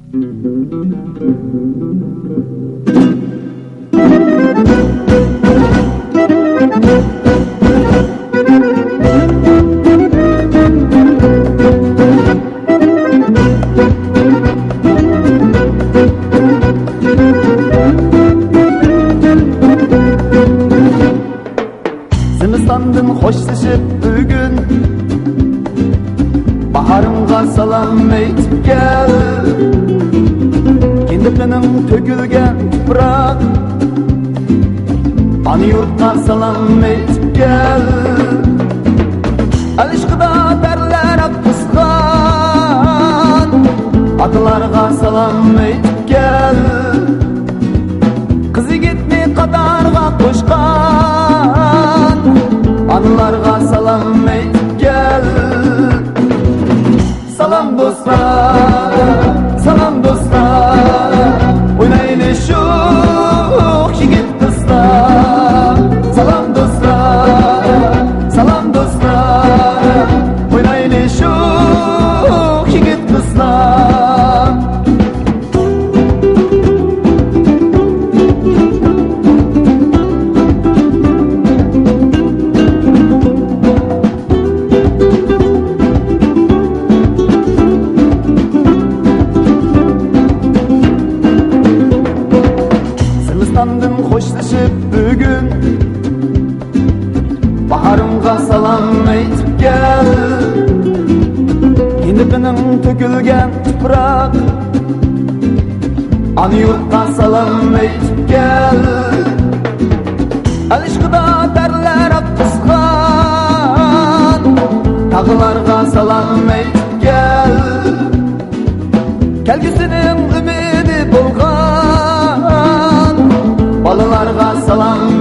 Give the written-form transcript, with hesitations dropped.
Zimistandan hoşlaşıp bugün baharımga salam aytip gel. Kendiqinin tökülgen tuproq ana yurtga salam aytip gel. Alishqida darlar aqısgan atalarga salam aytip gel. Kız yigitni qatarga qo'shgan analarga salam aytip gel. Salam dostlar, oynayın şu yigit kızlar. Salam dostlar, oynayın şu yigit kızlar. Zimistandan hoşlaşıp bugün baharımga salam aytip gel. Kendiqinin tökülgen tuproq ana yurtga salam aytip gel. Alishqida darlar aqısgan tağlarga salam aytip gel. Kelgüsünün ümidi bolgan balalarga salam